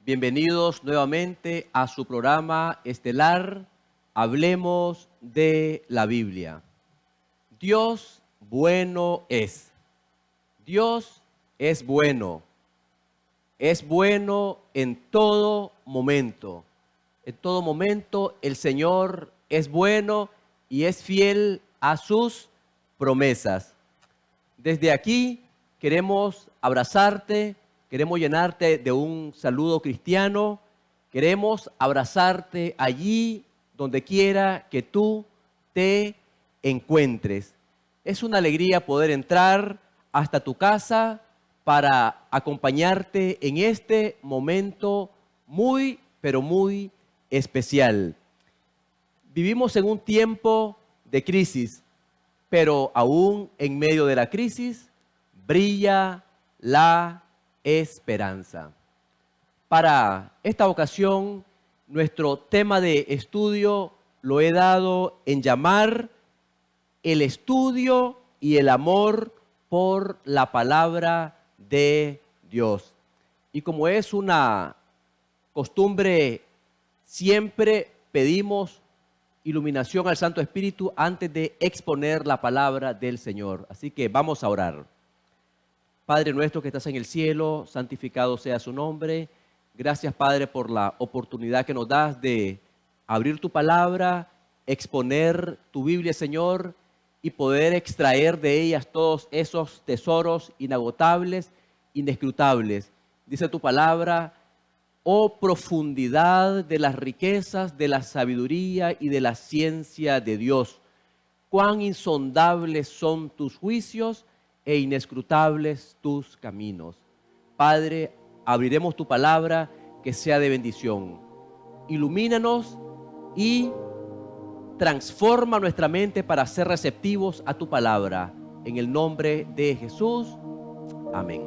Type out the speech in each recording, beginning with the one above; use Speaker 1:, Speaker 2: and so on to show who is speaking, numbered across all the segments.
Speaker 1: Bienvenidos nuevamente a su programa estelar, Hablemos de la Biblia. Dios bueno es. Dios es bueno. Es bueno en todo momento. En todo momento el Señor es bueno y es fiel a sus promesas. Desde aquí queremos abrazarte, queremos llenarte de un saludo cristiano, queremos abrazarte allí donde quiera que tú te encuentres. Es una alegría poder entrar hasta tu casa para acompañarte en este momento muy, pero muy especial. Vivimos en un tiempo de crisis, pero aún en medio de la crisis brilla la esperanza. Para esta ocasión, nuestro tema de estudio lo he dado en llamar el estudio y el amor por la palabra de Dios. Y como es una costumbre, siempre pedimos iluminación al Santo Espíritu antes de exponer la palabra del Señor. Así que vamos a orar. Padre nuestro que estás en el cielo, santificado sea su nombre. Gracias, Padre, por la oportunidad que nos das de abrir tu palabra, exponer tu Biblia, Señor, y poder extraer de ellas todos esos tesoros inagotables, inescrutables. Dice tu palabra: oh profundidad de las riquezas, de la sabiduría y de la ciencia de Dios. Cuán insondables son tus juicios e inescrutables tus caminos. Padre, abriremos tu palabra, que sea de bendición. Ilumínanos y transforma nuestra mente para ser receptivos a tu palabra. En el nombre de Jesús. Amén.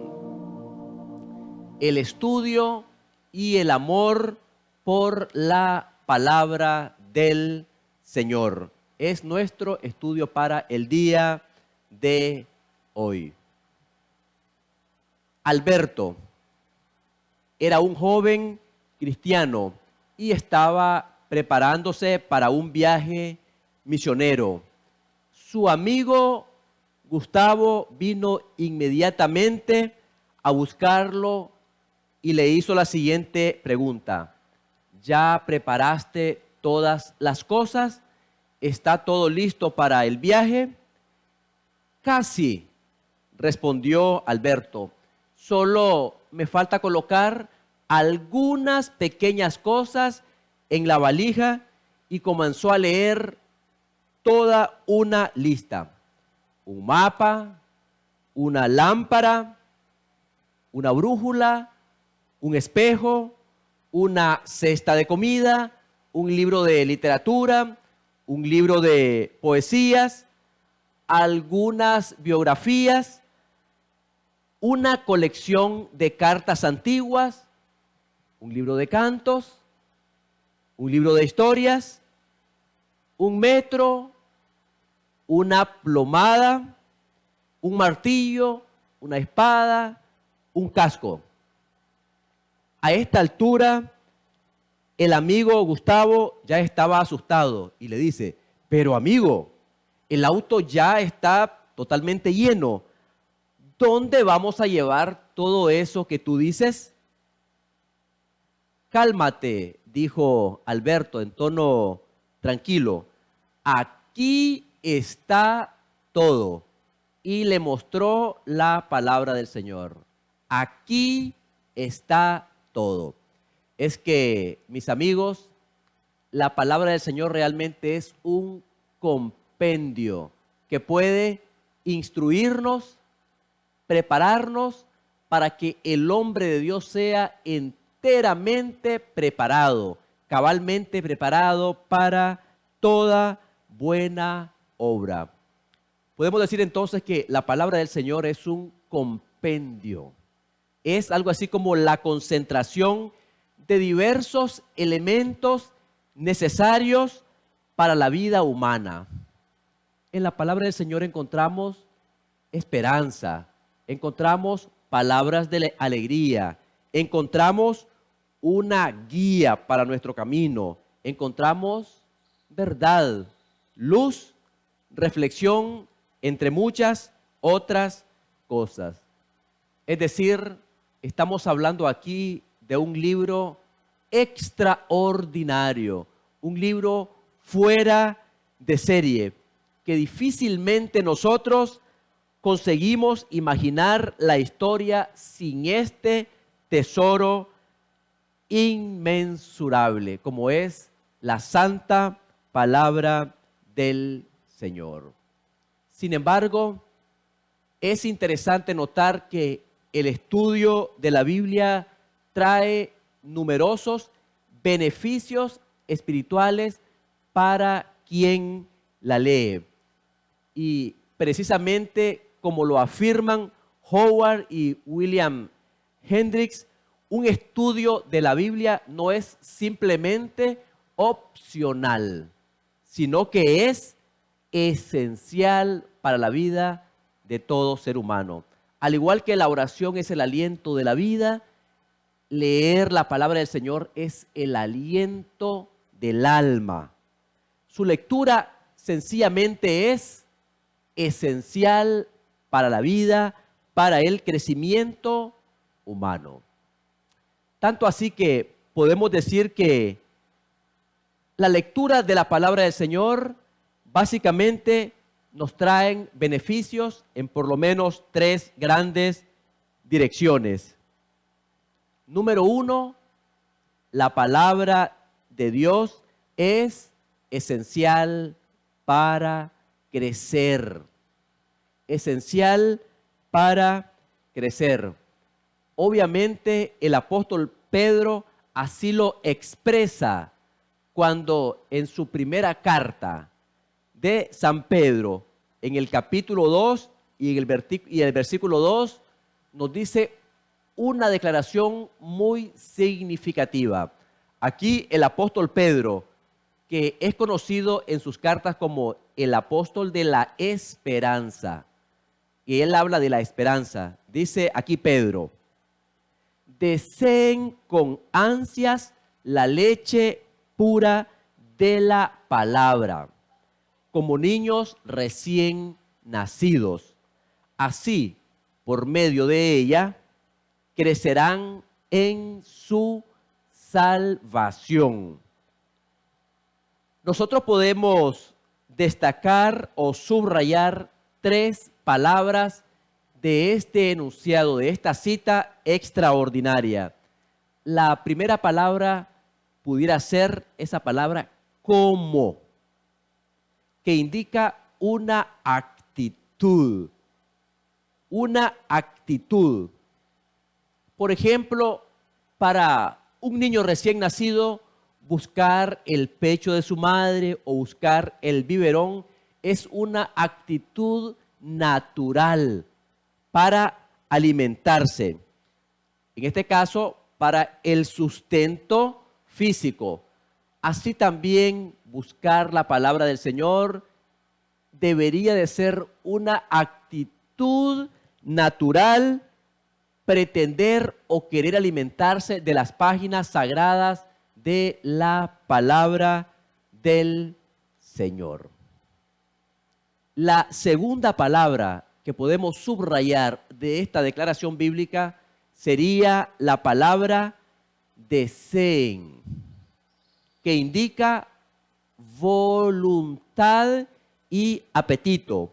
Speaker 1: El estudio y el amor por la palabra del Señor es nuestro estudio para el día de hoy. Alberto era un joven cristiano y estaba preparándose para un viaje misionero. Su amigo Gustavo vino inmediatamente a buscarlo y le hizo la siguiente pregunta: ¿ya preparaste todas las cosas? ¿Está todo listo para el viaje? Casi, respondió Alberto. Solo me falta colocar algunas pequeñas cosas en la valija, y comenzó a leer toda una lista. Un mapa, una lámpara, una brújula, un espejo, una cesta de comida, un libro de literatura, un libro de poesías, algunas biografías, una colección de cartas antiguas, un libro de cantos, un libro de historias, un metro, una plomada, un martillo, una espada, un casco. A esta altura, el amigo Gustavo ya estaba asustado y le dice: pero amigo, el auto ya está totalmente lleno. ¿Dónde vamos a llevar todo eso que tú dices? Cálmate, dijo Alberto en tono tranquilo. Aquí está todo. Y le mostró la palabra del Señor. Aquí está todo. Es que, mis amigos, la palabra del Señor realmente es un compendio que puede instruirnos, prepararnos para que el hombre de Dios sea enteramente preparado, cabalmente preparado para toda buena obra. Podemos decir entonces que la palabra del Señor es un compendio. Es algo así como la concentración de diversos elementos necesarios para la vida humana. En la palabra del Señor encontramos esperanza, encontramos palabras de alegría, encontramos una guía para nuestro camino. Encontramos verdad, luz, reflexión, entre muchas otras cosas. Es decir, estamos hablando aquí de un libro extraordinario, un libro fuera de serie, que difícilmente nosotros conseguimos imaginar la historia sin este tesoro inmensurable, como es la santa palabra del Señor. Sin embargo, es interesante notar que el estudio de la Biblia trae numerosos beneficios espirituales para quien la lee. Y precisamente como lo afirman Howard y William Hendricks, un estudio de la Biblia no es simplemente opcional, sino que es esencial para la vida de todo ser humano. Al igual que la oración es el aliento de la vida, leer la palabra del Señor es el aliento del alma. Su lectura sencillamente es esencial para la vida, para el crecimiento humano. Tanto así que podemos decir que la lectura de la palabra del Señor básicamente nos traen beneficios en por lo menos 3 grandes direcciones. Número 1, la palabra de Dios es esencial para crecer. Esencial para crecer. Obviamente el apóstol Pedro así lo expresa cuando en su primera carta de San Pedro, en el capítulo 2 y el versículo 2, nos dice una declaración muy significativa. Aquí el apóstol Pedro, que es conocido en sus cartas como el apóstol de la esperanza, y él habla de la esperanza, dice aquí Pedro: deseen con ansias la leche pura de la palabra, como niños recién nacidos. Así, por medio de ella, crecerán en su salvación. Nosotros podemos destacar o subrayar 3 palabras de este enunciado, de esta cita extraordinaria. La primera palabra pudiera ser esa palabra como, que indica una actitud. Una actitud. Por ejemplo, para un niño recién nacido, buscar el pecho de su madre o buscar el biberón es una actitud natural para alimentarse. En este caso, para el sustento físico. Así también buscar la palabra del Señor debería de ser una actitud natural, pretender o querer alimentarse de las páginas sagradas de la palabra del Señor. La segunda palabra que podemos subrayar de esta declaración bíblica sería la palabra deseen, que indica voluntad y apetito.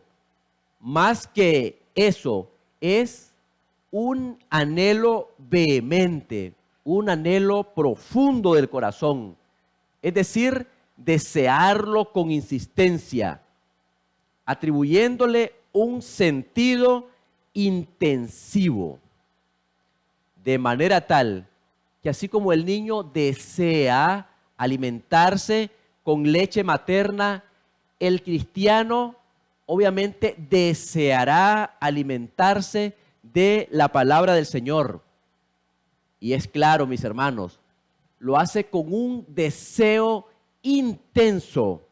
Speaker 1: Más que eso, es un anhelo vehemente, un anhelo profundo del corazón. Es decir, desearlo con insistencia, atribuyéndole un sentido intensivo. De manera tal que así como el niño desea alimentarse con leche materna, el cristiano obviamente deseará alimentarse de la palabra del Señor. Y es claro, mis hermanos, lo hace con un deseo intenso,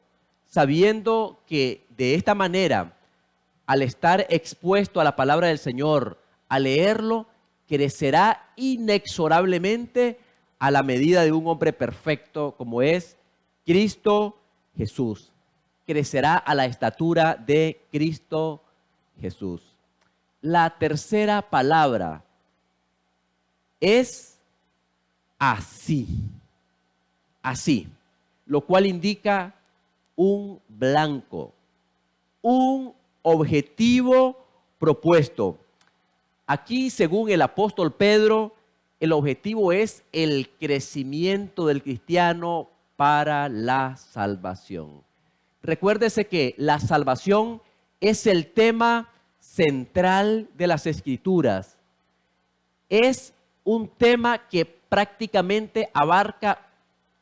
Speaker 1: sabiendo que de esta manera, al estar expuesto a la palabra del Señor, al leerlo, crecerá inexorablemente a la medida de un hombre perfecto como es Cristo Jesús. Crecerá a la estatura de Cristo Jesús. La tercera palabra es así, así, lo cual indica un blanco, un objetivo propuesto. Aquí, según el apóstol Pedro, el objetivo es el crecimiento del cristiano para la salvación. Recuérdese que la salvación es el tema central de las Escrituras. Es un tema que prácticamente abarca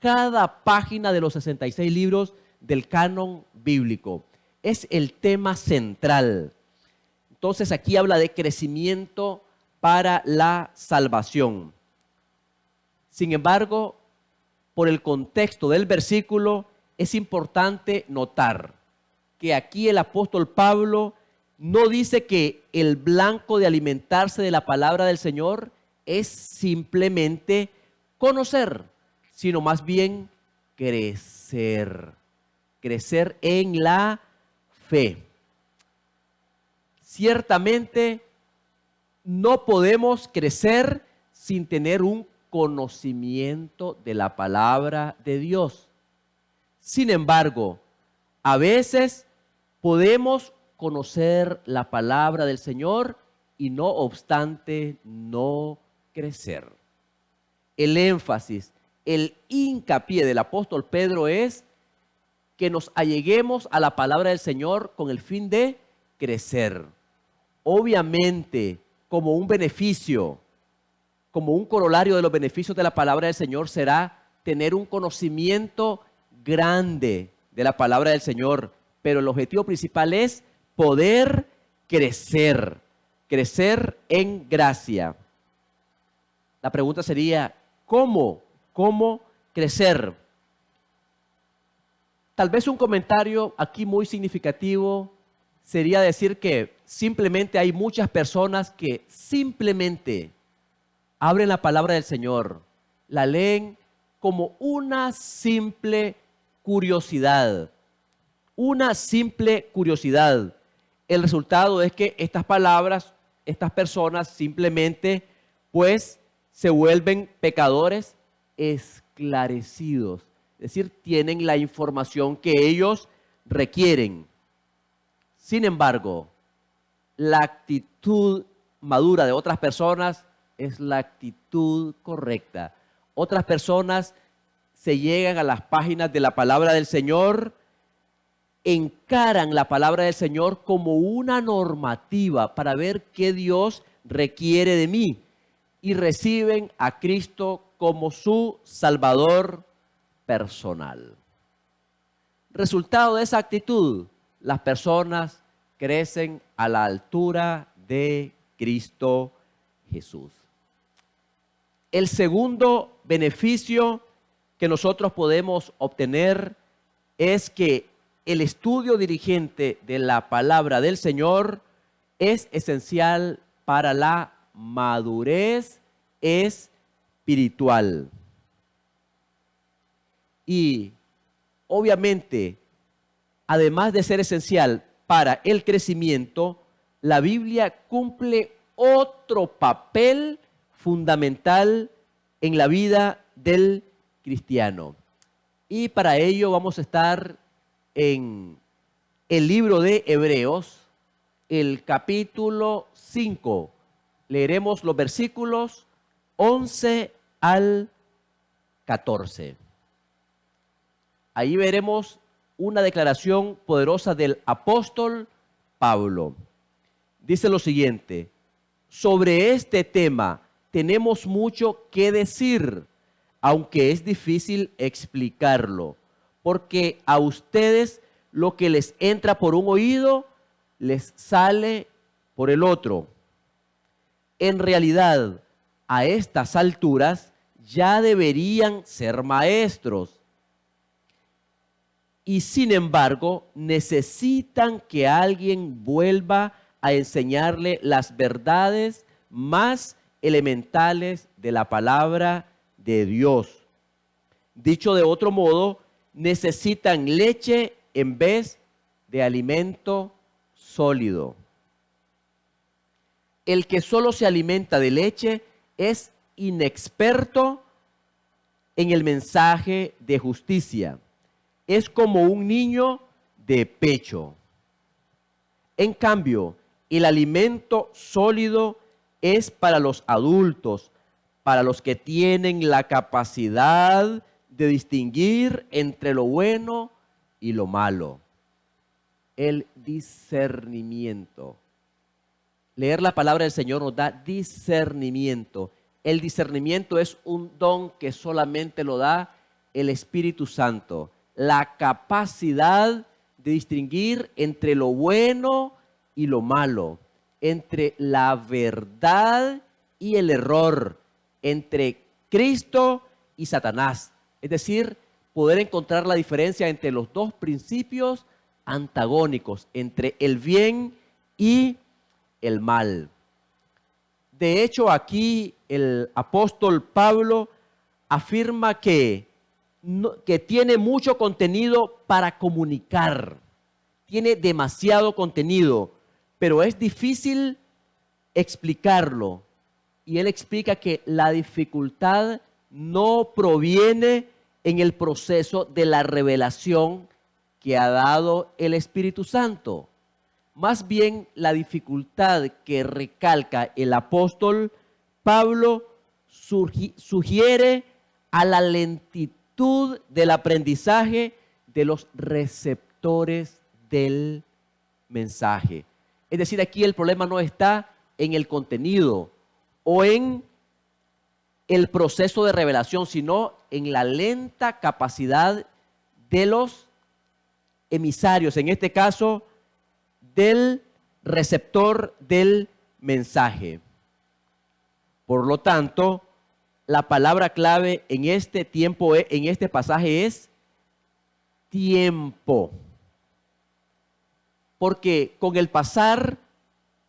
Speaker 1: cada página de los 66 libros del canon bíblico. Es el tema central. Entonces aquí habla de crecimiento para la salvación. Sin embargo, por el contexto del versículo, es importante notar que aquí el apóstol Pablo no dice que el blanco de alimentarse de la palabra del Señor es simplemente conocer, sino más bien crecer. Crecer en la fe. Ciertamente no podemos crecer sin tener un conocimiento de la palabra de Dios. Sin embargo, a veces podemos conocer la palabra del Señor y no obstante no crecer. El énfasis, el hincapié del apóstol Pedro es que nos alleguemos a la palabra del Señor con el fin de crecer. Obviamente, como un beneficio, como un corolario de los beneficios de la palabra del Señor será tener un conocimiento grande de la palabra del Señor, pero el objetivo principal es poder crecer, crecer en gracia. La pregunta sería, ¿cómo crecer? Tal vez un comentario aquí muy significativo sería decir que simplemente hay muchas personas que simplemente abren la palabra del Señor, la leen como una simple curiosidad. Una simple curiosidad. El resultado es que estas palabras, estas personas simplemente pues se vuelven pecadores esclarecidos. Es decir, tienen la información que ellos requieren. Sin embargo, la actitud madura de otras personas es la actitud correcta. Otras personas se llegan a las páginas de la palabra del Señor, encaran la palabra del Señor como una normativa para ver qué Dios requiere de mí y reciben a Cristo como su Salvador personal. Resultado de esa actitud, las personas crecen a la altura de Cristo Jesús. El segundo beneficio que nosotros podemos obtener es que el estudio diligente de la palabra del Señor es esencial para la madurez espiritual. Y obviamente, además de ser esencial para el crecimiento, la Biblia cumple otro papel fundamental en la vida del cristiano. Y para ello vamos a estar en el libro de Hebreos, el capítulo 5. Leeremos los versículos 11 al 14. Ahí veremos una declaración poderosa del apóstol Pablo. Dice lo siguiente: sobre este tema tenemos mucho que decir, aunque es difícil explicarlo, porque a ustedes lo que les entra por un oído, les sale por el otro. En realidad, a estas alturas ya deberían ser maestros. Y sin embargo, necesitan que alguien vuelva a enseñarle las verdades más elementales de la palabra de Dios. Dicho de otro modo, necesitan leche en vez de alimento sólido. El que solo se alimenta de leche es inexperto en el mensaje de justicia. Es como un niño de pecho. En cambio, el alimento sólido es para los adultos, para los que tienen la capacidad de distinguir entre lo bueno y lo malo. El discernimiento. Leer la palabra del Señor nos da discernimiento. El discernimiento es un don que solamente lo da el Espíritu Santo. La capacidad de distinguir entre lo bueno y lo malo, entre la verdad y el error, entre Cristo y Satanás. Es decir, poder encontrar la diferencia entre los dos principios antagónicos, entre el bien y el mal. De hecho, aquí el apóstol Pablo afirma que tiene mucho contenido para comunicar. Tiene demasiado contenido, pero es difícil explicarlo. Y él explica que la dificultad no proviene en el proceso de la revelación que ha dado el Espíritu Santo. Más bien, la dificultad que recalca el apóstol Pablo sugiere a la lentitud del aprendizaje de los receptores del mensaje. Es decir, aquí el problema no está en el contenido o en el proceso de revelación, sino en la lenta capacidad de los emisarios, en este caso, del receptor del mensaje. Por lo tanto, la palabra clave en este tiempo, en este pasaje es tiempo. Porque con el pasar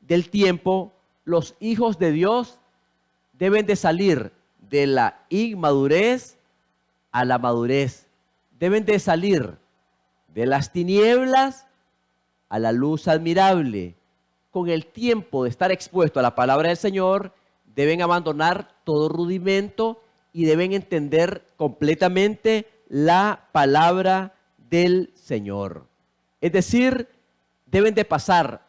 Speaker 1: del tiempo, los hijos de Dios deben de salir de la inmadurez a la madurez. Deben de salir de las tinieblas a la luz admirable. Con el tiempo de estar expuesto a la palabra del Señor, deben abandonar todo rudimento y deben entender completamente la palabra del Señor. Es decir, deben de pasar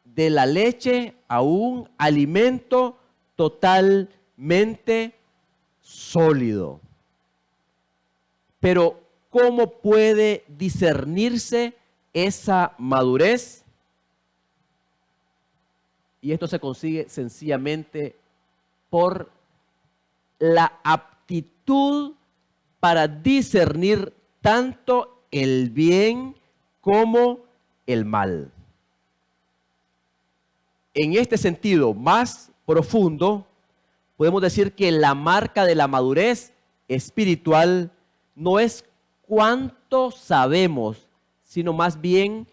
Speaker 1: de la leche a un alimento totalmente sólido. Pero, ¿cómo puede discernirse esa madurez? Y esto se consigue sencillamente por la aptitud para discernir tanto el bien como el mal. En este sentido más profundo, podemos decir que la marca de la madurez espiritual no es cuánto sabemos, sino más bien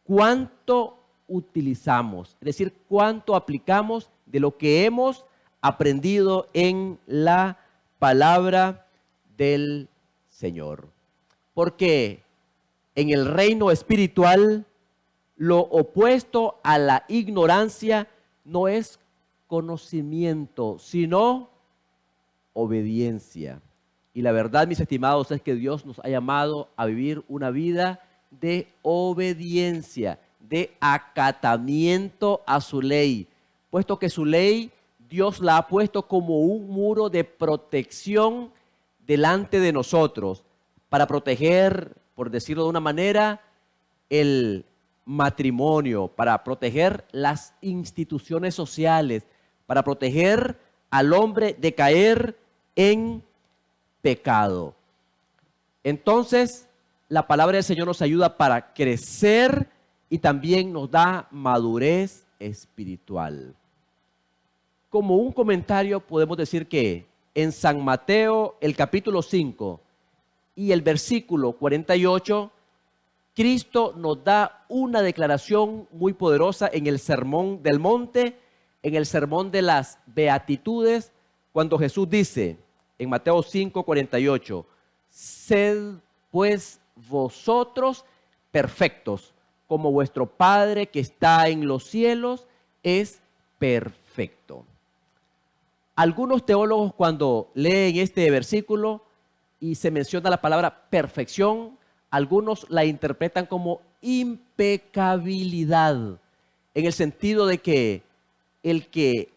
Speaker 1: cuánto utilizamos, es decir, cuánto aplicamos de lo que hemos aprendido en la palabra del Señor. Porque en el reino espiritual, lo opuesto a la ignorancia no es conocimiento, sino obediencia. Y la verdad, mis estimados, es que Dios nos ha llamado a vivir una vida de obediencia, de acatamiento a su ley, puesto que su ley Dios la ha puesto como un muro de protección delante de nosotros, para proteger, por decirlo de una manera, el matrimonio, para proteger las instituciones sociales, para proteger al hombre de caer en pecado. Entonces, la palabra del Señor nos ayuda para crecer y también nos da madurez espiritual. Como un comentario podemos decir que en San Mateo, el capítulo 5 y el versículo 48, Cristo nos da una declaración muy poderosa en el Sermón del Monte, en el Sermón de las Beatitudes, cuando Jesús dice en Mateo 5:48. Sed pues vosotros perfectos, como vuestro Padre que está en los cielos es perfecto. Algunos teólogos, cuando leen este versículo y se menciona la palabra perfección, algunos la interpretan como impecabilidad, en el sentido de que el que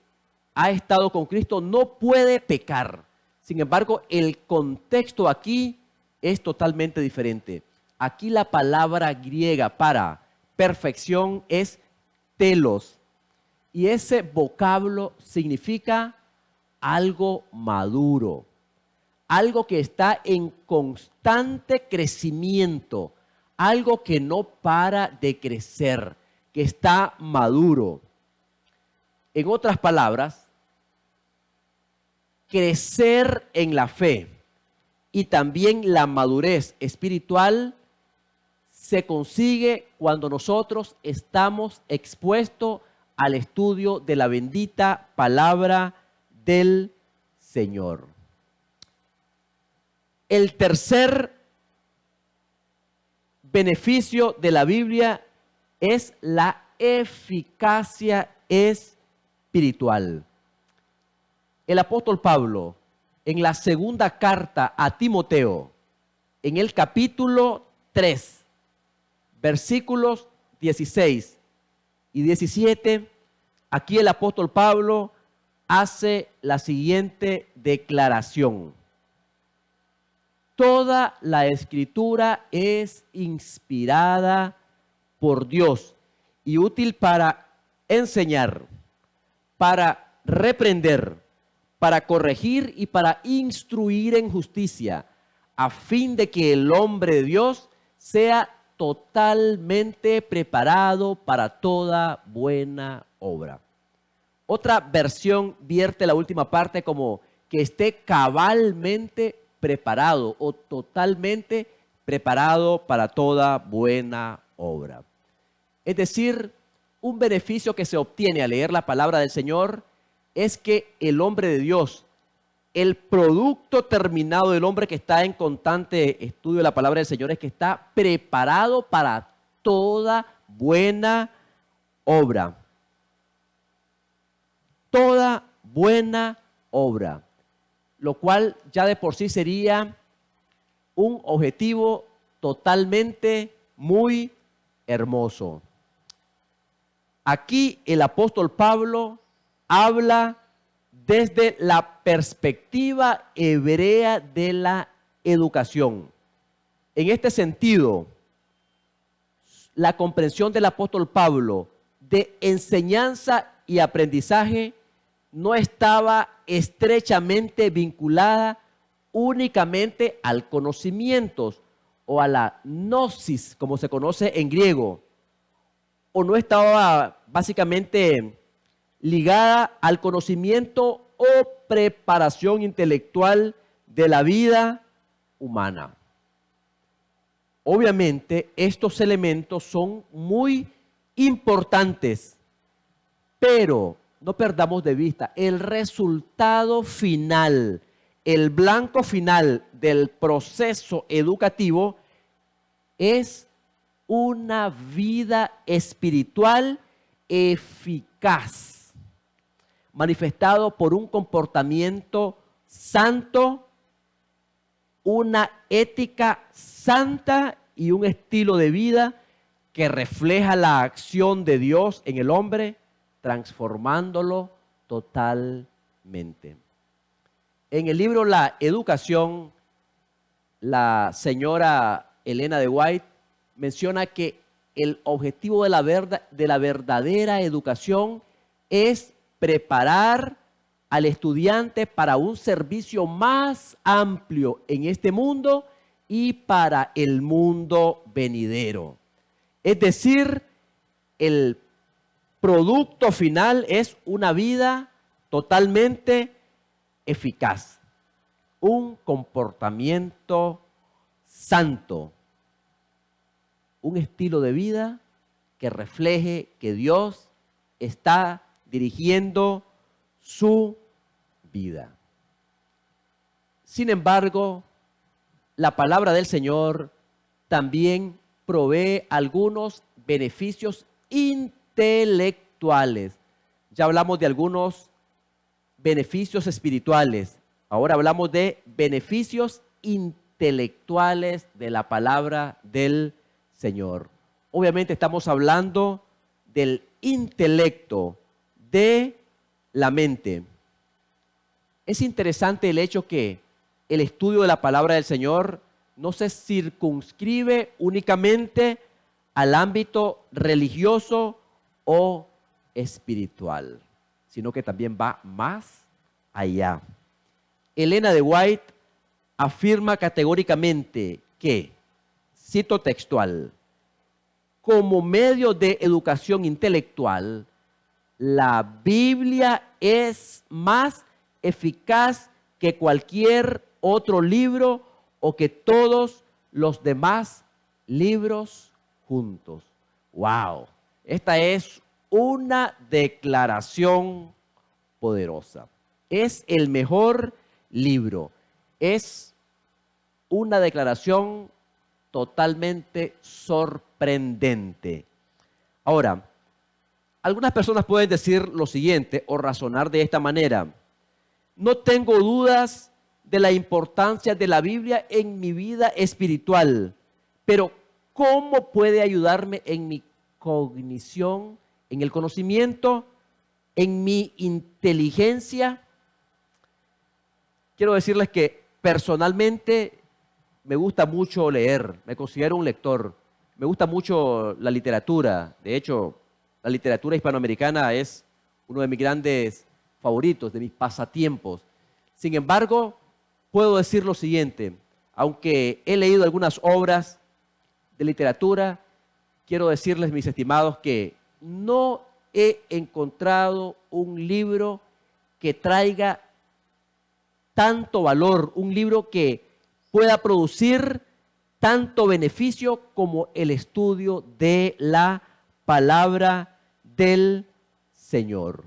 Speaker 1: ha estado con Cristo no puede pecar. Sin embargo, el contexto aquí es totalmente diferente. Aquí la palabra griega para perfección es telos, y ese vocablo significa algo maduro, algo que está en constante crecimiento, algo que no para de crecer, que está maduro. En otras palabras, crecer en la fe y también la madurez espiritual se consigue cuando nosotros estamos expuestos al estudio de la bendita palabra del Señor. El tercer beneficio de la Biblia es la eficacia espiritual. El apóstol Pablo, en la segunda carta a Timoteo, en el capítulo 3, versículos 16 y 17, aquí el apóstol Pablo hace la siguiente declaración. Toda la escritura es inspirada por Dios y útil para enseñar, para reprender, para corregir y para instruir en justicia, a fin de que el hombre de Dios sea totalmente preparado para toda buena obra. Otra versión vierte la última parte como que esté cabalmente preparado o totalmente preparado para toda buena obra. Es decir, un beneficio que se obtiene al leer la palabra del Señor es que el hombre de Dios, el producto terminado del hombre que está en constante estudio de la palabra del Señor, es que está preparado para toda buena obra. Toda buena obra, lo cual ya de por sí sería un objetivo totalmente muy hermoso. Aquí el apóstol Pablo habla desde la perspectiva hebrea de la educación. En este sentido, la comprensión del apóstol Pablo de enseñanza y aprendizaje no estaba estrechamente vinculada únicamente al conocimiento o a la gnosis, como se conoce en griego, o no estaba básicamente ligada al conocimiento o preparación intelectual de la vida humana. Obviamente, estos elementos son muy importantes, pero no perdamos de vista el resultado final, el blanco final del proceso educativo es una vida espiritual eficaz, manifestado por un comportamiento santo, una ética santa y un estilo de vida que refleja la acción de Dios en el hombre, transformándolo totalmente. En el libro La Educación, la señora Elena de White menciona que el objetivo de la verdadera educación es preparar al estudiante para un servicio más amplio en este mundo y para el mundo venidero. Es decir, el producto final es una vida totalmente eficaz, un comportamiento santo, un estilo de vida que refleje que Dios está dirigiendo su vida. Sin embargo, la palabra del Señor también provee algunos beneficios intelectuales. Ya hablamos de algunos beneficios espirituales. Ahora hablamos de beneficios intelectuales de la palabra del Señor. Obviamente estamos hablando del intelecto, de la mente. Es interesante el hecho que el estudio de la palabra del Señor no se circunscribe únicamente al ámbito religioso o espiritual, sino que también va más allá. Elena de White afirma categóricamente que, cito textual, como medio de educación intelectual, la Biblia es más eficaz que cualquier otro libro o que todos los demás libros juntos. ¡Wow! Esta es una declaración poderosa. Es el mejor libro. Es una declaración totalmente sorprendente. Ahora, algunas personas pueden decir lo siguiente o razonar de esta manera: no tengo dudas de la importancia de la Biblia en mi vida espiritual, pero ¿cómo puede ayudarme en mi cognición, en el conocimiento, en mi inteligencia? Quiero decirles que personalmente me gusta mucho leer, me considero un lector, me gusta mucho la literatura. De hecho, la literatura hispanoamericana es uno de mis grandes favoritos, de mis pasatiempos. Sin embargo, puedo decir lo siguiente: aunque he leído algunas obras de literatura, quiero decirles, mis estimados, que no he encontrado un libro que traiga tanto valor, un libro que pueda producir tanto beneficio como el estudio de la palabra del Señor.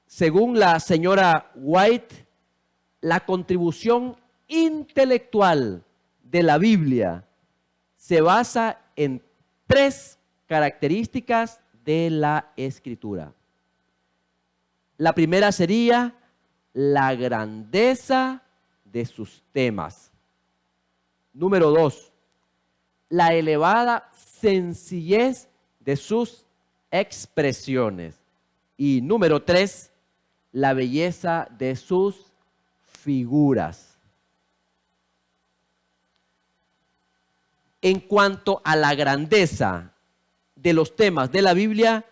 Speaker 1: Según la señora White, la contribución intelectual de la Biblia se basa en 3 características de la Escritura. La primera sería la grandeza de sus temas. Número 2, la elevada sencillez de sus expresiones. Y número 3, la belleza de sus figuras. En cuanto a la grandeza de los temas de la Biblia,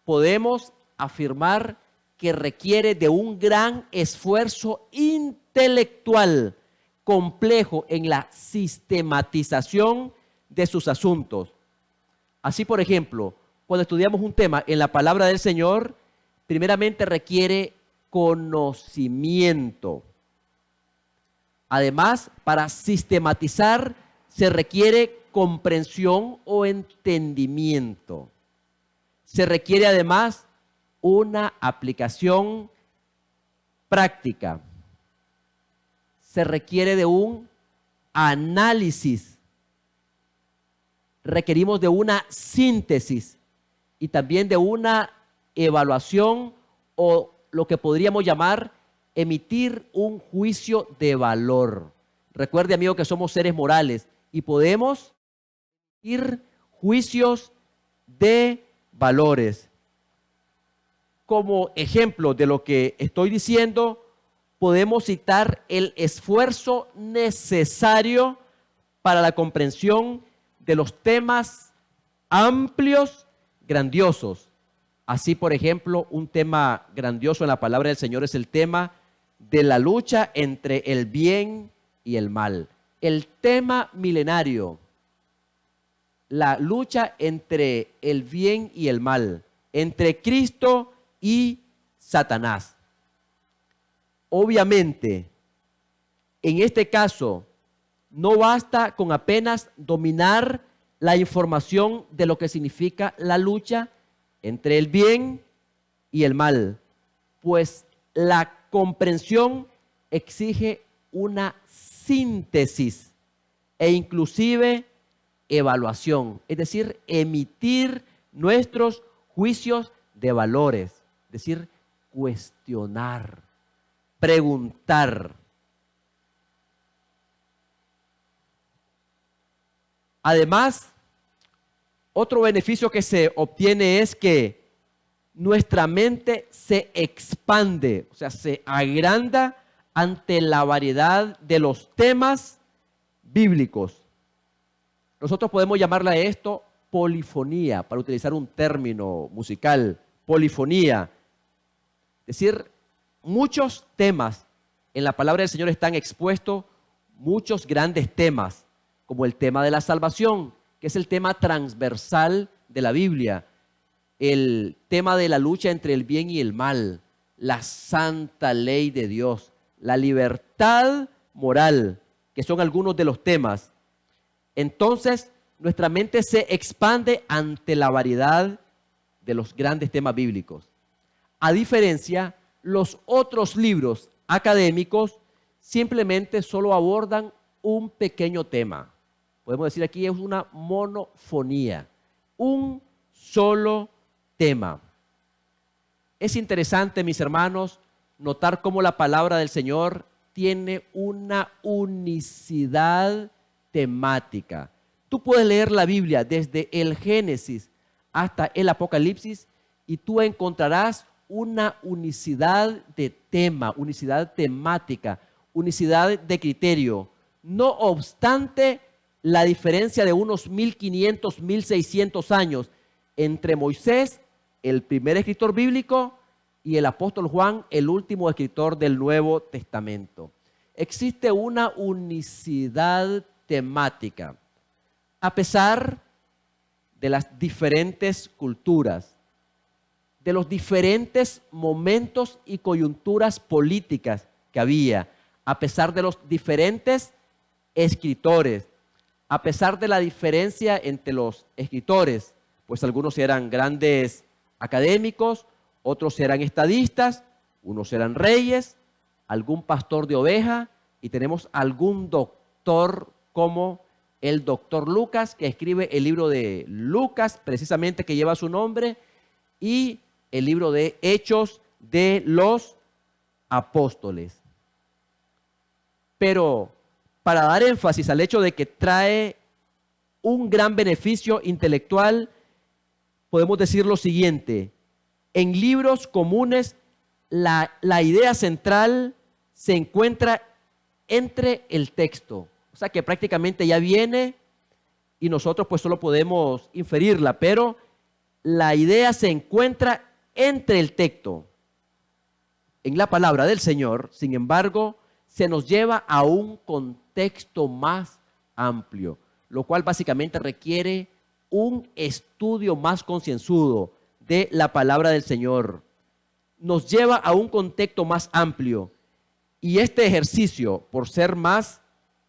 Speaker 1: podemos afirmar que requiere de un gran esfuerzo intelectual complejo en la sistematización de sus asuntos. Así, por ejemplo, cuando estudiamos un tema en la palabra del Señor, primeramente requiere conocimiento. Además, para sistematizar se requiere comprensión o entendimiento. Se requiere además una aplicación práctica. Se requiere de un análisis. Requerimos de una síntesis y también de una evaluación, o lo que podríamos llamar emitir un juicio de valor. Recuerde, amigo, que somos seres morales y podemos emitir juicios de valores. Como ejemplo de lo que estoy diciendo, podemos citar el esfuerzo necesario para la comprensión de los temas amplios, grandiosos. Así, por ejemplo, un tema grandioso en la palabra del Señor es el tema de la lucha entre el bien y el mal. El tema milenario, la lucha entre el bien y el mal, entre Cristo y Satanás. Obviamente, en este caso, no basta con apenas dominar la información de lo que significa la lucha entre el bien y el mal, pues la comprensión exige una síntesis e inclusive evaluación, es decir, emitir nuestros juicios de valores, es decir, cuestionar, preguntar. Además, otro beneficio que se obtiene es que nuestra mente se expande, o sea, se agranda ante la variedad de los temas bíblicos. Nosotros podemos llamarle a esto polifonía, para utilizar un término musical, polifonía. Es decir, muchos temas en la palabra del Señor están expuestos, muchos grandes temas, como el tema de la salvación, que es el tema transversal de la Biblia, el tema de la lucha entre el bien y el mal, la santa ley de Dios, la libertad moral, que son algunos de los temas. Entonces, nuestra mente se expande ante la variedad de los grandes temas bíblicos. A diferencia, los otros libros académicos simplemente solo abordan un pequeño tema. Podemos decir aquí es una monofonía, un solo tema. Es interesante, mis hermanos, notar cómo la palabra del Señor tiene una unicidad temática. Tú puedes leer la Biblia desde el Génesis hasta el Apocalipsis y tú encontrarás una unicidad de tema, unicidad temática, unicidad de criterio. No obstante, la diferencia de unos 1500, 1600 años entre Moisés, el primer escritor bíblico, y el apóstol Juan, el último escritor del Nuevo Testamento. Existe una unicidad temática, a pesar de las diferentes culturas, de los diferentes momentos y coyunturas políticas que había, a pesar de los diferentes escritores, a pesar de la diferencia entre los escritores, pues algunos eran grandes académicos, otros eran estadistas, unos eran reyes, algún pastor de oveja, y tenemos algún doctor como el doctor Lucas, que escribe el libro de Lucas, precisamente que lleva su nombre, y el libro de Hechos de los Apóstoles. Pero para dar énfasis al hecho de que trae un gran beneficio intelectual, podemos decir lo siguiente: en libros comunes la idea central se encuentra entre el texto, o sea que prácticamente ya viene y nosotros pues solo podemos inferirla, pero la idea se encuentra entre el texto. En la palabra del Señor, sin embargo, se nos lleva a un contexto más amplio, lo cual básicamente requiere un estudio más concienzudo de la palabra del Señor. Nos lleva a un contexto más amplio, y este ejercicio, por ser más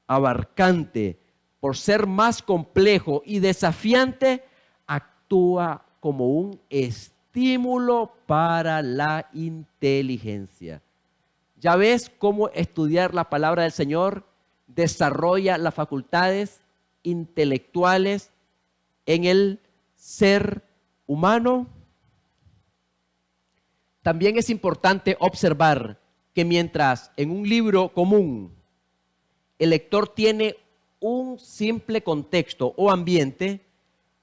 Speaker 1: abarcante, por ser más complejo y desafiante, actúa como un estímulo para la inteligencia. Ya ves cómo estudiar la palabra del Señor desarrolla las facultades intelectuales en el ser humano. También es importante observar que mientras en un libro común el lector tiene un simple contexto o ambiente,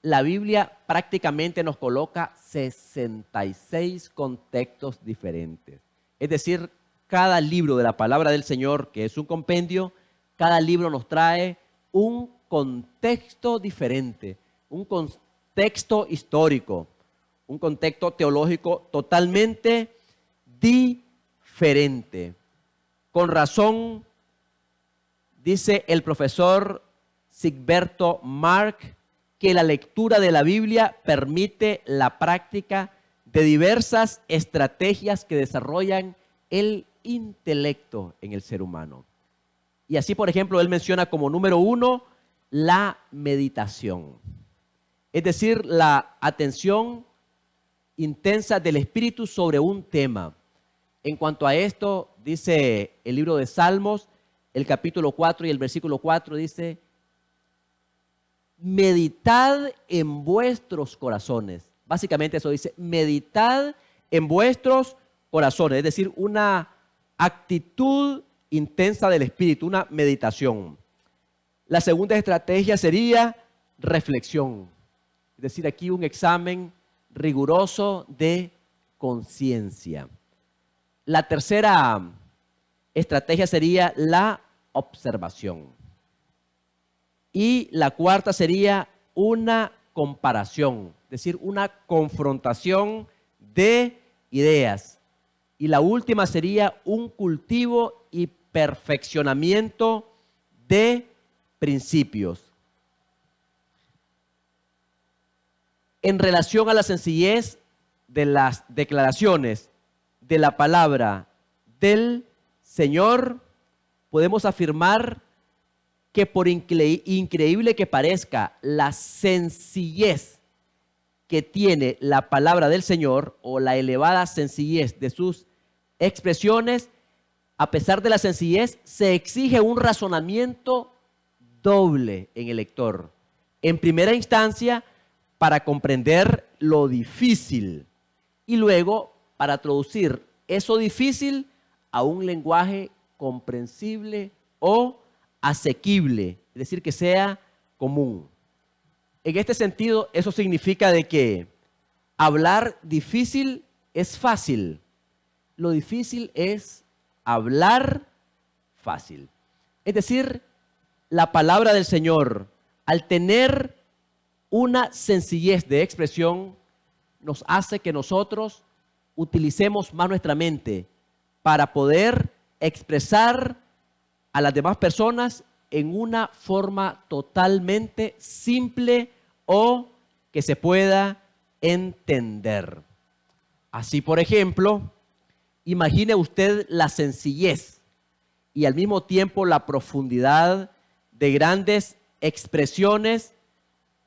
Speaker 1: la Biblia prácticamente nos coloca 66 contextos diferentes. Es decir, cada libro de la palabra del Señor, que es un compendio, cada libro nos trae un contexto diferente, un contexto histórico, un contexto teológico totalmente diferente. Con razón, dice el profesor Sigberto Mark, que la lectura de la Biblia permite la práctica de diversas estrategias que desarrollan el intelecto en el ser humano. Y así, por ejemplo, él menciona como número 1 la meditación, es decir, la atención intensa del espíritu sobre un tema. En cuanto a esto, dice el libro de Salmos, el capítulo 4 y el versículo 4 dice: meditad en vuestros corazones. Básicamente eso dice: meditad en vuestros corazones, es decir, una actitud intensa del espíritu, una meditación. La segunda estrategia sería reflexión, es decir, aquí un examen riguroso de conciencia. La tercera estrategia sería la observación. Y la cuarta sería una comparación, es decir, una confrontación de ideas. Y la última sería un cultivo y perfeccionamiento de principios. En relación a la sencillez de las declaraciones de la palabra del Señor, podemos afirmar que por increíble que parezca, la sencillez que tiene la palabra del Señor o la elevada sencillez de sus expresiones, a pesar de la sencillez, se exige un razonamiento doble en el lector. En primera instancia, para comprender lo difícil y luego para traducir eso difícil a un lenguaje comprensible o asequible, es decir, que sea común. En este sentido, eso significa de que hablar difícil es fácil. Lo difícil es hablar fácil. Es decir, la palabra del Señor, al tener una sencillez de expresión, nos hace que nosotros utilicemos más nuestra mente para poder expresar a las demás personas en una forma totalmente simple o que se pueda entender. Así, por ejemplo, imagine usted la sencillez y al mismo tiempo la profundidad de grandes expresiones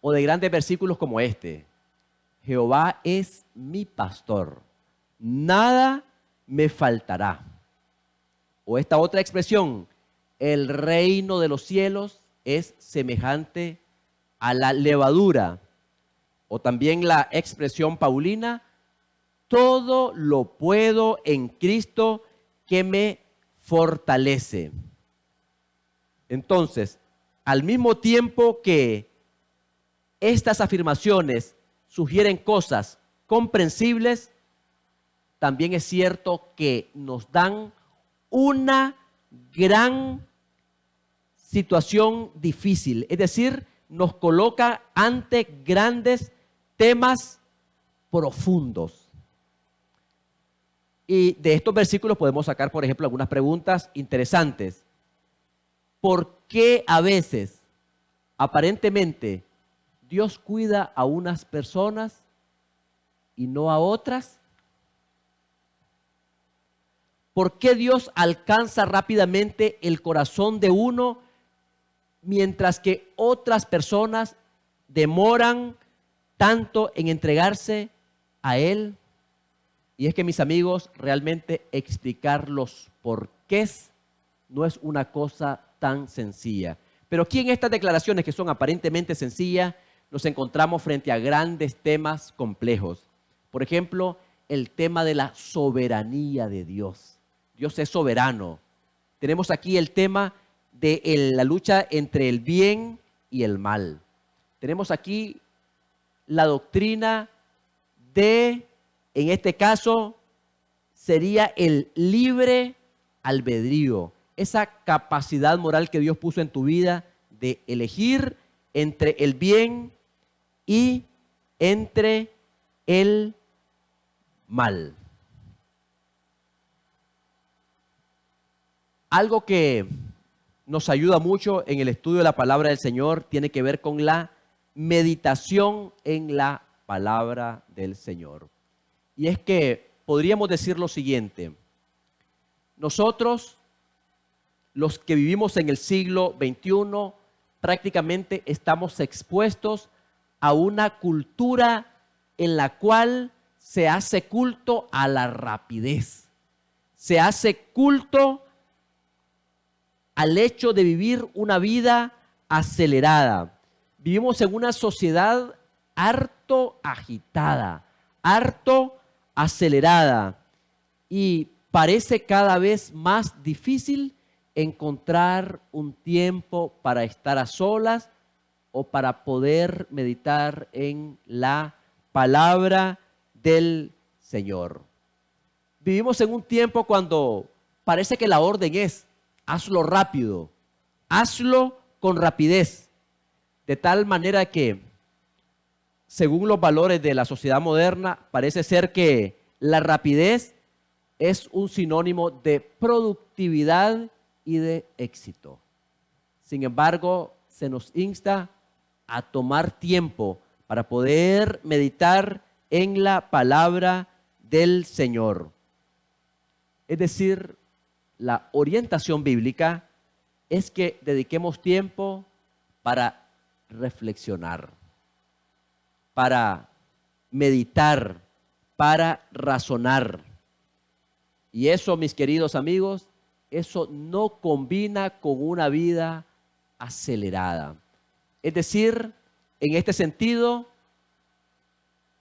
Speaker 1: o de grandes versículos como este: Jehová es mi pastor, nada me faltará. O esta otra expresión: el reino de los cielos es semejante a la levadura. O también la expresión paulina: todo lo puedo en Cristo que me fortalece. Entonces, al mismo tiempo que estas afirmaciones sugieren cosas comprensibles, también es cierto que nos dan una gran situación difícil, es decir, nos coloca ante grandes temas profundos. Y de estos versículos podemos sacar, por ejemplo, algunas preguntas interesantes. ¿Por qué a veces, aparentemente, Dios cuida a unas personas y no a otras? ¿Por qué Dios alcanza rápidamente el corazón de uno mientras que otras personas demoran tanto en entregarse a Él? Y es que, mis amigos, realmente explicar los porqués no es una cosa tan sencilla. Pero aquí en estas declaraciones que son aparentemente sencillas, nos encontramos frente a grandes temas complejos. Por ejemplo, el tema de la soberanía de Dios. Dios es soberano. Tenemos aquí el tema de la lucha entre el bien y el mal. Tenemos aquí la doctrina de, en este caso, sería el libre albedrío. Esa capacidad moral que Dios puso en tu vida de elegir entre el bien y entre el mal. Algo que nos ayuda mucho en el estudio de la palabra del Señor tiene que ver con la meditación en la palabra del Señor. Y es que podríamos decir lo siguiente: nosotros, los que vivimos en el siglo XXI, prácticamente estamos expuestos a una cultura en la cual se hace culto a la rapidez. se hace culto al hecho de vivir una vida acelerada. Vivimos en una sociedad harto agitada, harto acelerada, y parece cada vez más difícil encontrar un tiempo para estar a solas o para poder meditar en la palabra del Señor. Vivimos en un tiempo cuando parece que la orden es: hazlo rápido, hazlo con rapidez, de tal manera que, según los valores de la sociedad moderna, parece ser que la rapidez es un sinónimo de productividad y de éxito. Sin embargo, se nos insta a tomar tiempo para poder meditar en la palabra del Señor. Es decir, la orientación bíblica es que dediquemos tiempo para reflexionar, para meditar, para razonar. Y eso, mis queridos amigos, eso no combina con una vida acelerada. Es decir, en este sentido,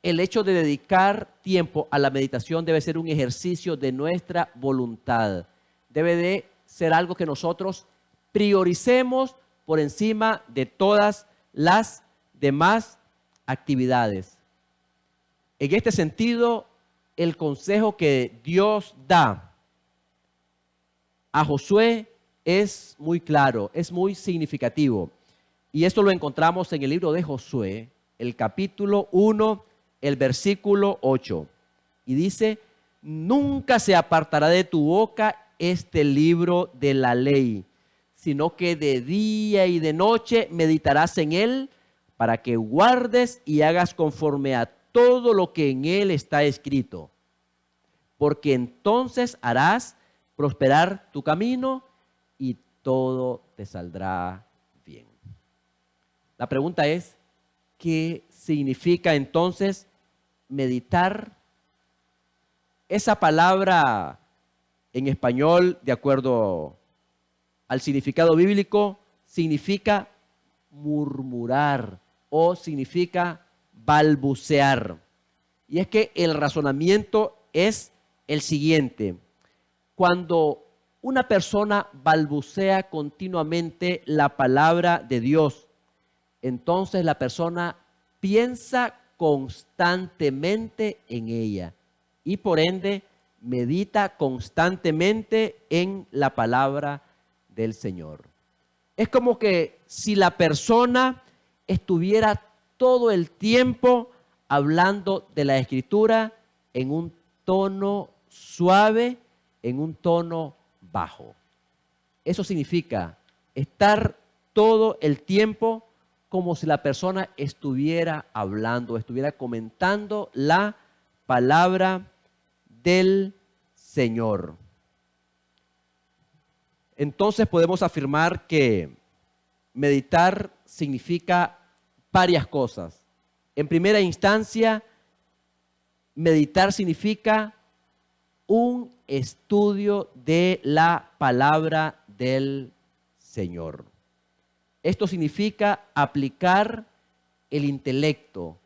Speaker 1: el hecho de dedicar tiempo a la meditación debe ser un ejercicio de nuestra voluntad. Debe de ser algo que nosotros prioricemos por encima de todas las demás actividades. En este sentido, el consejo que Dios da a Josué es muy claro, es muy significativo. Y esto lo encontramos en el libro de Josué, el capítulo 1, el versículo 8. Y dice: nunca se apartará de tu boca este libro de la ley, sino que de día y de noche meditarás en él, para que guardes y hagas conforme a todo lo que en él está escrito. Porque entonces harás prosperar tu camino y todo te saldrá bien. La pregunta es: ¿qué significa entonces meditar? Esa palabra en español, de acuerdo al significado bíblico, significa murmurar o significa balbucear. Y es que el razonamiento es el siguiente: cuando una persona balbucea continuamente la palabra de Dios, entonces la persona piensa constantemente en ella y por ende medita constantemente en la palabra del Señor. Es como que si la persona estuviera todo el tiempo hablando de la Escritura en un tono suave, en un tono bajo. Eso significa estar todo el tiempo como si la persona estuviera hablando, estuviera comentando la palabra del Señor. Entonces podemos afirmar que meditar significa varias cosas. En primera instancia, meditar significa un estudio de la palabra del Señor. Esto significa aplicar el intelecto,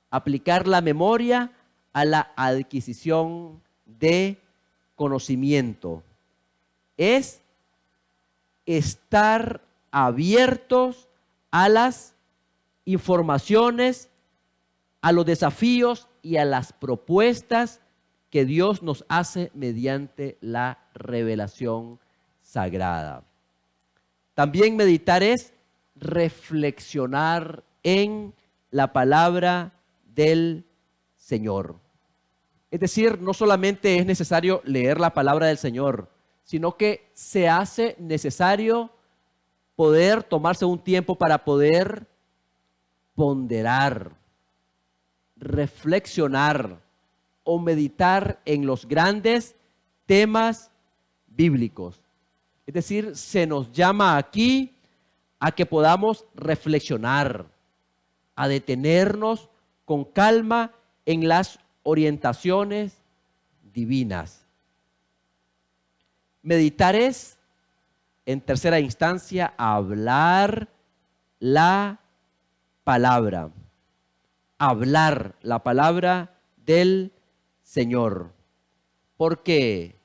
Speaker 1: aplicar la memoria a la adquisición de conocimiento. Es estar abiertos a las informaciones, a los desafíos y a las propuestas que Dios nos hace mediante la revelación sagrada. También meditar es reflexionar en la palabra del Señor. Es decir, no solamente es necesario leer la palabra del Señor, sino que se hace necesario poder tomarse un tiempo para poder ponderar, reflexionar o meditar en los grandes temas bíblicos. Es decir, se nos llama aquí a que podamos reflexionar, a detenernos con calma en las orientaciones divinas. Meditar es, en tercera instancia, hablar la palabra. Hablar la palabra del Señor. Porque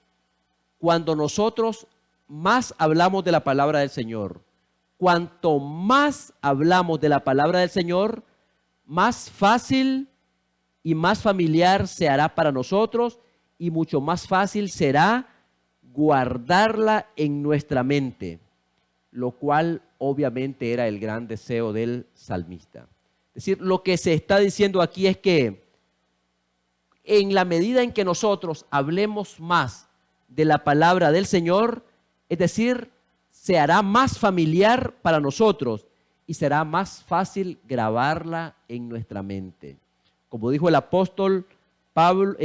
Speaker 1: cuando nosotros más hablamos de la palabra del Señor, cuanto más hablamos de la palabra del Señor, más fácil y más familiar se hará para nosotros y mucho más fácil será guardarla en nuestra mente, lo cual obviamente era el gran deseo del salmista. Es decir, lo que se está diciendo aquí es que en la medida en que nosotros hablemos más de la palabra del Señor, es decir, se hará más familiar para nosotros y será más fácil grabarla en nuestra mente. Como dijo el apóstol Pablo,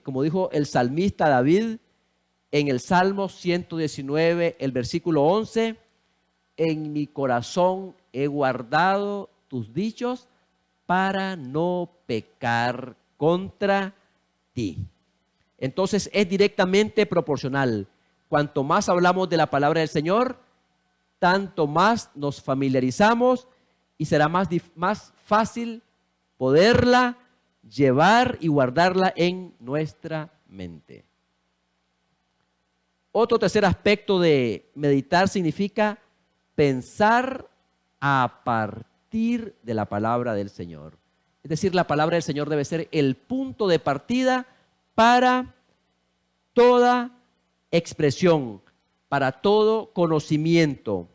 Speaker 1: como dijo el salmista David en el Salmo 119, el versículo 11, en mi corazón he guardado tus dichos para no pecar contra ti. Entonces es directamente proporcional. Cuanto más hablamos de la palabra del Señor, tanto más nos familiarizamos y será más fácil poderla llevar y guardarla en nuestra mente. Otro tercer aspecto de meditar significa pensar a partir de la palabra del Señor. Es decir, la palabra del Señor debe ser el punto de partida para toda expresión, para todo conocimiento.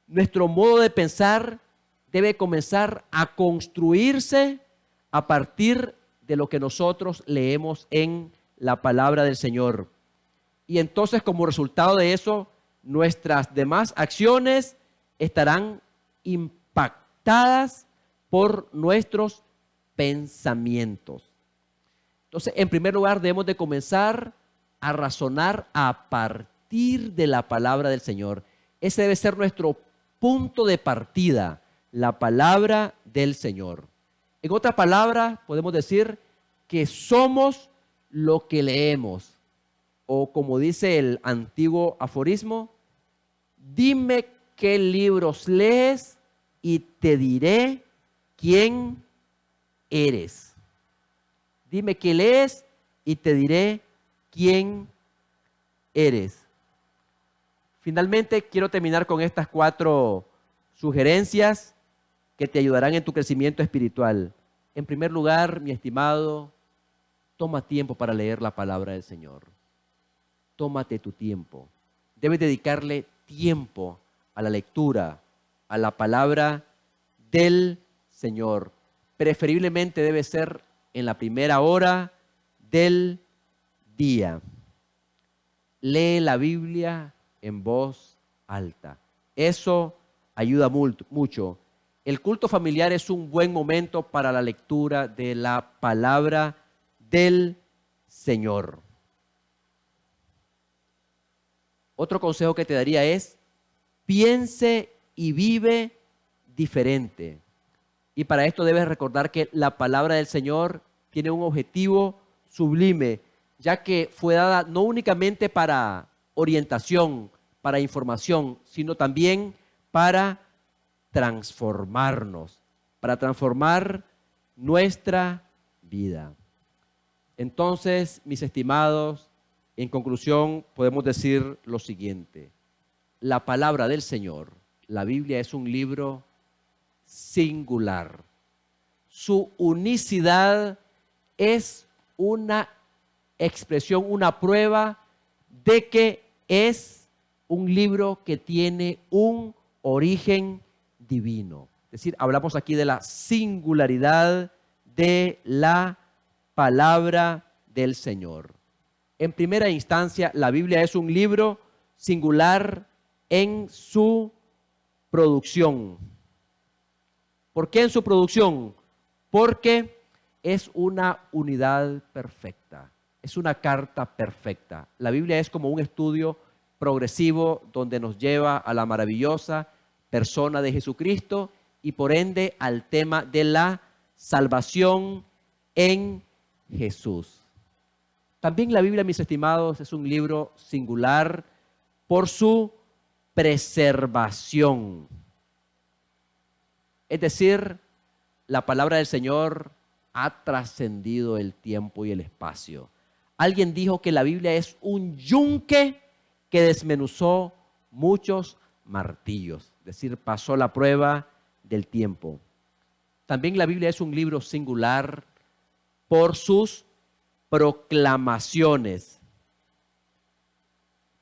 Speaker 1: Nuestro modo de pensar debe comenzar a construirse a partir de lo que nosotros leemos en la palabra del Señor. Y entonces, como resultado de eso, nuestras demás acciones estarán impactadas por nuestros pensamientos. Entonces, en primer lugar, debemos de comenzar a razonar a partir de la palabra del Señor. Ese debe ser nuestro punto de partida, la palabra del Señor. En otras palabras, podemos decir que somos lo que leemos. O como dice el antiguo aforismo, dime qué libros lees y te diré quién eres. Dime qué lees y te diré quién eres. Finalmente, quiero terminar con estas 4 sugerencias que te ayudarán en tu crecimiento espiritual. En primer lugar, mi estimado, toma tiempo para leer la palabra del Señor. Tómate tu tiempo. Debes dedicarle tiempo a la lectura, a la palabra del Señor. Preferiblemente debe ser en la primera hora del día. Lee la Biblia en voz alta. Eso ayuda mucho. El culto familiar es un buen momento para la lectura de la palabra del Señor. Otro consejo que te daría es, piense y vive diferente. Y para esto debes recordar que la palabra del Señor tiene un objetivo sublime, ya que fue dada no únicamente para orientación, para información, sino también para transformarnos, para transformar nuestra vida. Entonces, mis estimados, en conclusión, podemos decir lo siguiente. La palabra del Señor, la Biblia, es un libro singular. Su unicidad es una expresión, una prueba de que es un libro que tiene un origen divino. Es decir, hablamos aquí de la singularidad de la palabra del Señor. En primera instancia, la Biblia es un libro singular en su producción. ¿Por qué en su producción? Porque es una unidad perfecta, es una carta perfecta. La Biblia es como un estudio progresivo donde nos lleva a la maravillosa persona de Jesucristo y por ende al tema de la salvación en Jesús. También la Biblia, mis estimados, es un libro singular por su preservación. Es decir, la palabra del Señor ha trascendido el tiempo y el espacio. Alguien dijo que la Biblia es un yunque que desmenuzó muchos martillos, es decir, pasó la prueba del tiempo. También la Biblia es un libro singular por sus proclamaciones.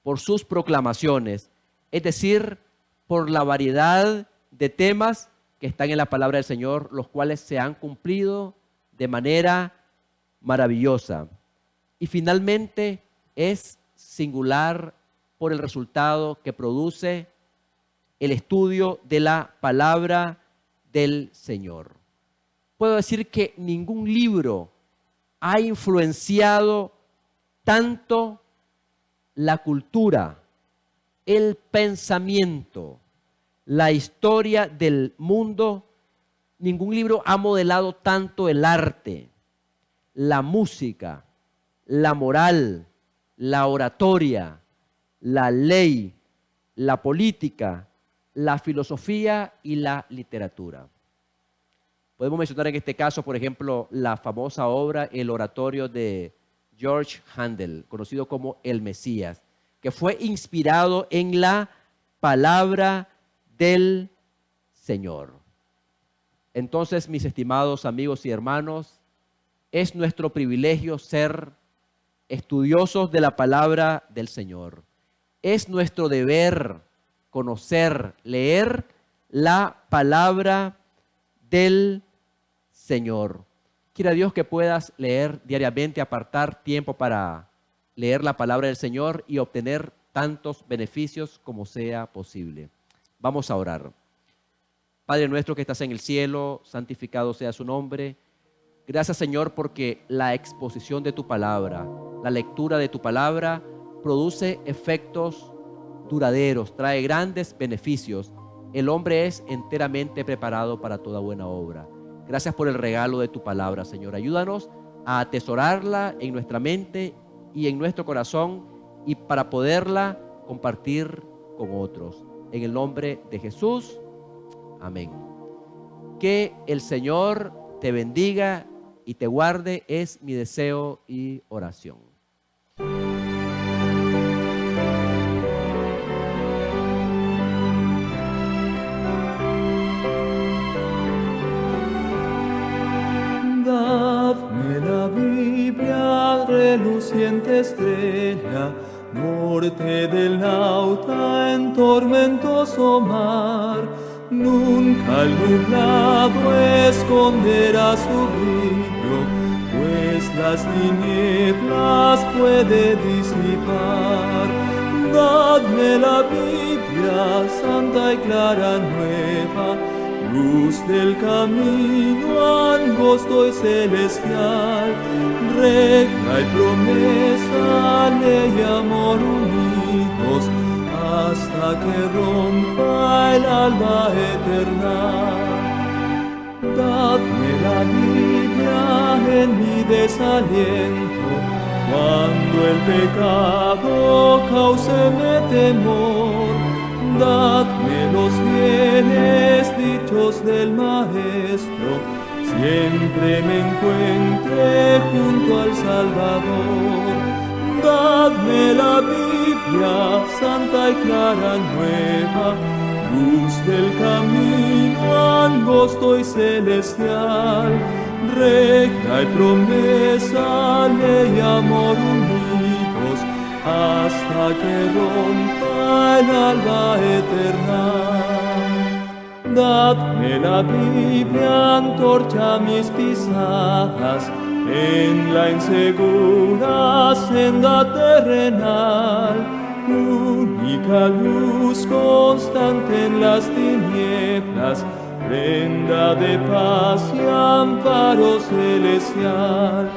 Speaker 1: Por sus proclamaciones, es decir, por la variedad de temas que están en la palabra del Señor, los cuales se han cumplido de manera maravillosa. Y finalmente es singular por el resultado que produce el estudio de la palabra del Señor. Puedo decir que ningún libro ha influenciado tanto la cultura, el pensamiento, la historia del mundo. Ningún libro ha modelado tanto el arte, la música, la moral, la oratoria, la ley, la política, la filosofía y la literatura. Podemos mencionar en este caso, por ejemplo, la famosa obra El oratorio de George Handel, conocido como El Mesías, que fue inspirado en la palabra del Señor. Entonces, mis estimados amigos y hermanos, es nuestro privilegio ser estudiosos de la palabra del Señor. Es nuestro deber conocer, leer la palabra del Señor. Quiera Dios que puedas leer diariamente, apartar tiempo para leer la palabra del Señor y obtener tantos beneficios como sea posible. Vamos a orar. Padre nuestro que estás en el cielo, santificado sea su nombre. Gracias, Señor, porque la exposición de tu palabra, la lectura de tu palabra produce efectos duraderos, trae grandes beneficios. El hombre es enteramente preparado para toda buena obra. Gracias por el regalo de tu palabra, Señor. Ayúdanos a atesorarla en nuestra mente y en nuestro corazón y para poderla compartir con otros. En el nombre de Jesús, amén. Que el Señor te bendiga y te guarde, es mi deseo y oración.
Speaker 2: Dadme la Biblia, reluciente estrella, norte del nauta en tormentoso mar. Nunca el nublado esconderá su brillo, pues las tinieblas puede disipar. Dadme la Biblia, santa y clara nueva, luz del camino angosto y celestial, regla y promesa, ley y amor unidos, hasta que rompa el alba eterna. Dadme la Biblia en mi desaliento, cuando el pecado cáuseme temor. Dadme los bienes dichos del Maestro, siempre me encuentre junto al Salvador. Dadme la Biblia, santa y clara nueva, luz del camino angosto y celestial, regla y promesa, ley y amor unidos, hasta que rompa el alba eterna. Dadme la Biblia, antorcha a mis pisadas, en la insegura senda terrenal, única luz constante en las tinieblas, prenda de paz y amparo celestial.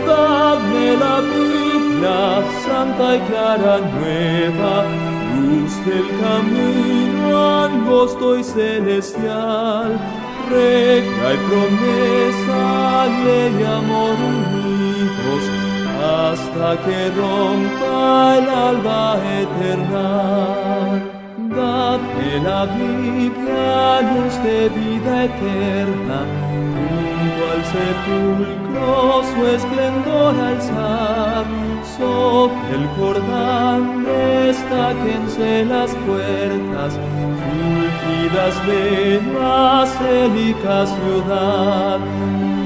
Speaker 2: Dadme la Biblia, santa y clara nueva, luz del camino angosto y celestial, regla y promesa, ley y amor unidos, hasta que rompa el alba eterna. Dadme la Biblia, luz de vida eterna, junto al sepulcro su esplendor alzar. Sobre el Jordán destáquense las puertas, fulgidas de basílica ciudad.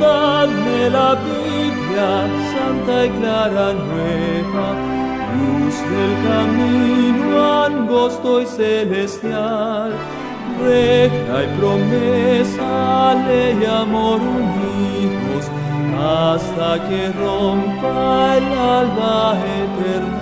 Speaker 2: Dadme la Biblia, santa y clara nueva, luz del camino angosto y celestial. Regla y promesa, ley y amor unidos, hasta que rompa el alba eterna.